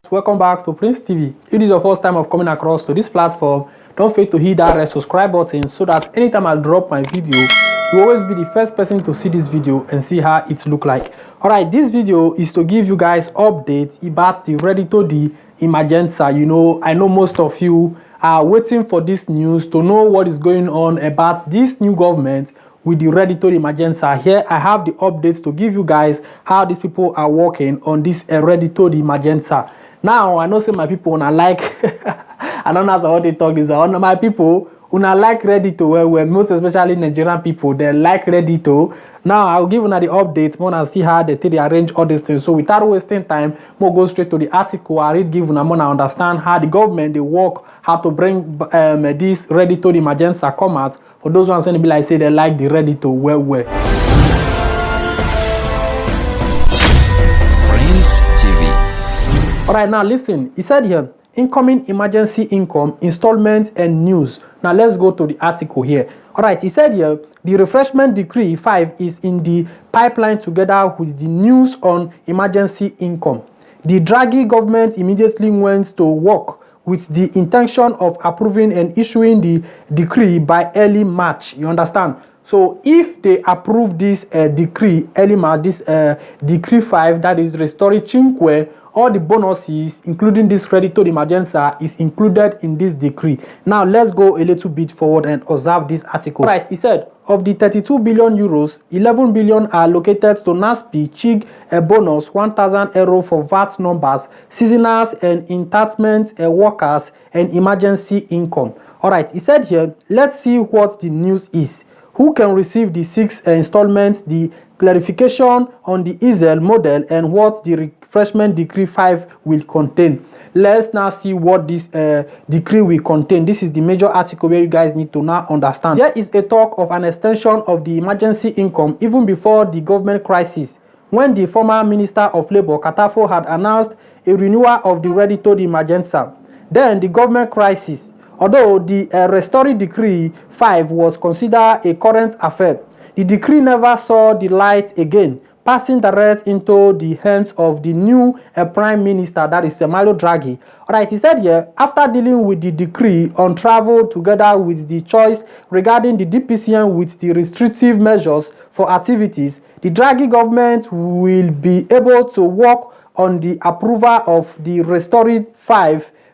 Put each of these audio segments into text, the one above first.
Welcome back to Prince TV. If this is your first time of coming across to this platform, don't forget to hit that red subscribe button so that anytime I drop my video, you always be the first person to see this video and see how it look like. Alright, this video is to give you guys updates about the Reddito di Emergenza. I know most of you are waiting for this news to know what is going on about this new government with the Reddito di Emergenza. Here I have the updates to give you guys how these people are working on this Reddito di Emergenza. Now I know some my people una like I don't know how to talk this. My people una like Reddito well, most especially Nigerian people, they like Reddito. Now I'll give you the updates more and see how they arrange all these things. So without wasting time, we'll go straight to the article. I read give you more understand how the government they work, how to bring this Reddito di Emergenza come out. For those ones when they be like say they like the Reddito well. Alright, now listen, he said here, incoming emergency income, installment and news. Now let's go to the article here. Alright, he said here, the Refreshment Decree 5 is in the pipeline together with the news on emergency income. The Draghi government immediately went to work with the intention of approving and issuing the decree by early March. You understand? So if they approve this decree early March, this decree 5, that is restoring Cinque, all the bonuses, including this Reddito di Emergenza, is included in this decree. Now, let's go a little bit forward and observe this article. Right, he said, of the 32 billion euros, 11 billion are allocated to Naspi, CHIG, a bonus, 1,000 euro for VAT numbers, seasonals and entitlement workers, and emergency income. All right, he said here, let's see what the news is. Who can receive the 6 installments, the clarification on the ISEE model, and what the Refreshment Decree 5 will contain. Let's now see what this decree will contain. This is the major article where you guys need to now understand. There is a talk of an extension of the emergency income even before the government crisis, when the former Minister of Labour, Katafo, had announced a renewal of the Reddito di Emergenza. Then the government crisis, although the Restoring Decree 5 was considered a current affair, the decree never saw the light again, passing direct into the hands of the new Prime Minister, that is Mario Draghi. Alright, he said here, after dealing with the decree on travel together with the choice regarding the DPCM with the restrictive measures for activities, the Draghi government will be able to work on the approval of the Restoring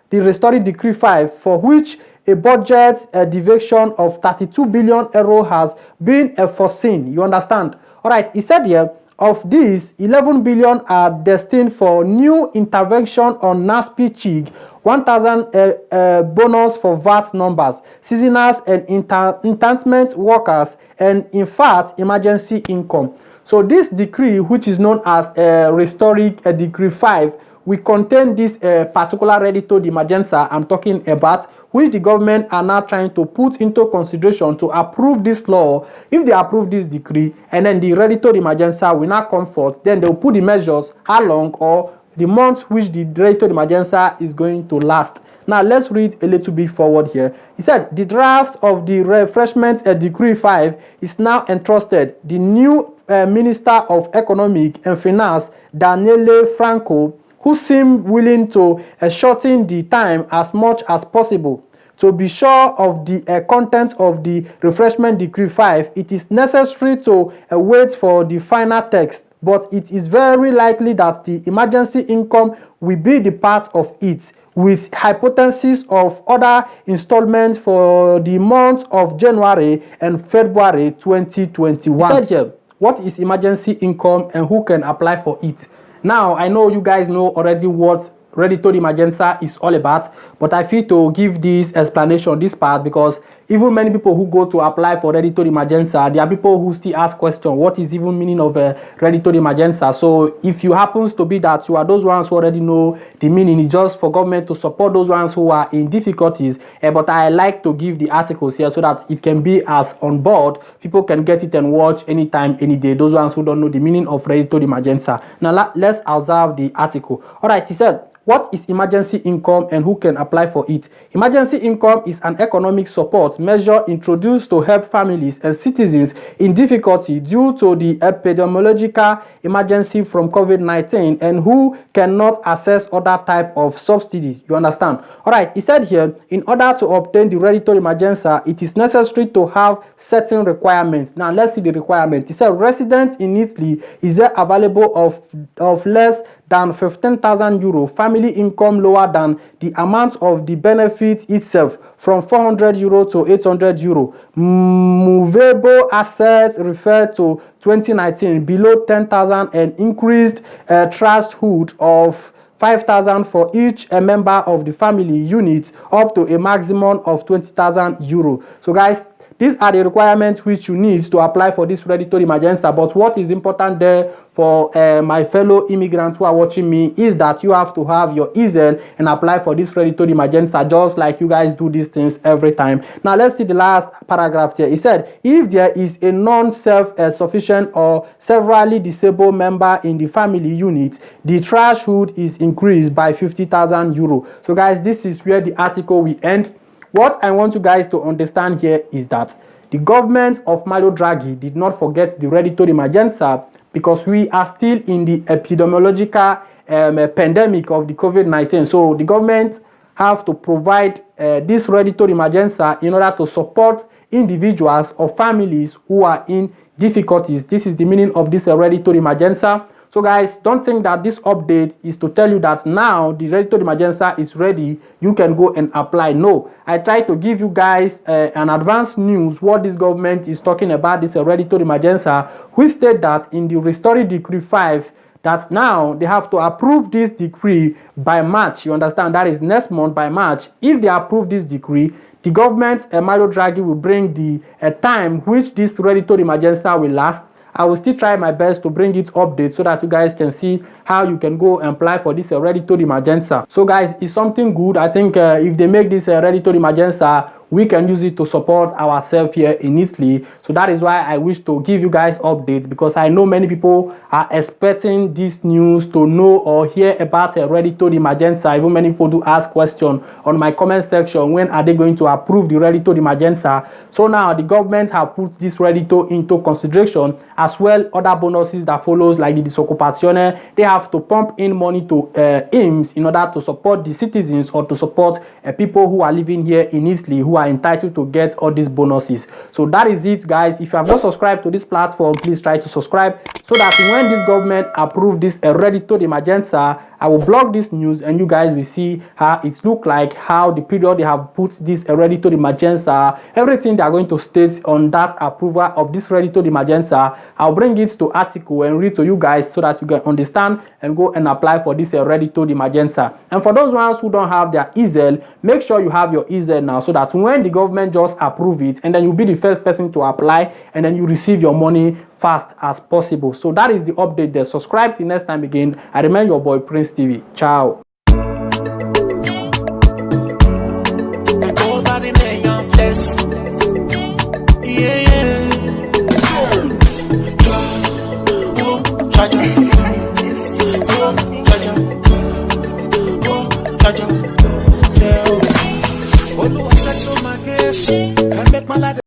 Decree 5, for which a budget deviation of 32 billion euro has been foreseen. You understand? Alright, he said here, of these, 11 billion are destined for new intervention on Naspi CHIG, 1,000 bonus for VAT numbers, seasonals and entitlement workers, and in fact, emergency income. So this decree, which is known as Restoring Decree 5, will contain this particular Reddito di Emergenza I'm talking about, which the government are now trying to put into consideration to approve this law. If they approve this decree and then the Reddito di Emergenza will not come forth, then they will put the measures, how long or the months which the Reddito di Emergenza is going to last. Now let's read a little bit forward here. He said the draft of the Refreshment Decree 5 is now entrusted the new Minister of Economic and Finance, Daniele Franco, who seem willing to shorten the time as much as possible. To be sure of the content of the Refreshment Decree 5, it is necessary to wait for the final text, but it is very likely that the emergency income will be the part of it, with hypothesis of other installments for the months of January and February 2021. Said here, what is emergency income and who can apply for it? Now, I know you guys know already what Reddito di Emergenza is all about, but I feel to give this explanation, this part, because even many people who go to apply for Reddito di Emergenza, there are people who still ask questions, what is even meaning of Reddito di Emergenza? So if you happens to be that you are those ones who already know the meaning, it's just for government to support those ones who are in difficulties. But I like to give the articles here so that it can be as on board. People can get it and watch anytime, any day. Those ones who don't know the meaning of Reddito di Emergenza. Now let's observe the article. All right, he said, what is emergency income and who can apply for it? Emergency income is an economic support support measure introduced to help families and citizens in difficulty due to the epidemiological emergency from COVID-19 and who cannot access other type of subsidies. You understand? All right, he said here, in order to obtain the Reddito di Emergenza, it is necessary to have certain requirements. Now, let's see the requirement. He said, resident in Italy is available of less than 15,000 euro, family income lower than the amount of the benefit itself, from 400 euro to 800 euro. Movable assets referred to 2019 below 10,000 and increased threshold of 5,000 for each member of the family unit up to a maximum of 20,000 euro. So guys, these are the requirements which you need to apply for this Reddito di Emergenza. But what is important there for my fellow immigrants who are watching me is that you have to have your ISEE and apply for this Reddito di Emergenza, just like you guys do these things every time. Now let's see the last paragraph here. It said, if there is a non-self-sufficient or severely disabled member in the family unit, the threshold is increased by 50,000 euro. So guys, this is where the article will end. What I want you guys to understand here is that the government of Mario Draghi did not forget the Reddito di Emergenza, because we are still in the epidemiological pandemic of the COVID-19. So the government have to provide this Reddito di Emergenza in order to support individuals or families who are in difficulties. This is the meaning of this Reddito di Emergenza. So guys, don't think that this update is to tell you that now the Reddito di Emergenza is ready, you can go and apply. No, I try to give you guys an advanced news what this government is talking about, this Reddito di Emergenza, which state that in the Refreshments Decree 5, that now they have to approve this decree by March. You understand? That is next month by March. If they approve this decree, the government, Mario Draghi, will bring the time which this Reddito di Emergenza will last. I will still try my best to bring it update so that you guys can see how you can go and apply for this Reddito di Emergenza. So guys, it's something good. I think if they make this Reddito di Emergenza, we can use it to support ourselves here in Italy. So that is why I wish to give you guys updates, because I know many people are expecting this news to know or hear about Reddito di Emergenza. Even many people do ask questions on my comment section, when are they going to approve the Reddito di Emergenza? So now the government have put this Reddito into consideration, as well other bonuses that follows, like the disoccupazione. They have to pump in money to INCOMEINPSMONEY in order to support the citizens or to support people who are living here in Italy, who are entitled to get all these bonuses. So that is it, guys. If you have not subscribed to this platform, please try to subscribe, so that when this government approve this Reddito di Emergenza, I will blog this news and you guys will see how it look like, how the period they have put this Reddito di Emergenza, everything they are going to state on that approval of this Reddito di Emergenza. I'll bring it to article and read to you guys so that you can understand and go and apply for this Reddito di Emergenza. And for those ones who don't have their ISEE, make sure you have your ISEE now, so that when the government just approve it, and then you'll be the first person to apply, and then you receive your money fast as possible. So that is the update there. Subscribe till next time again. I remain your boy Prince TV. Ciao.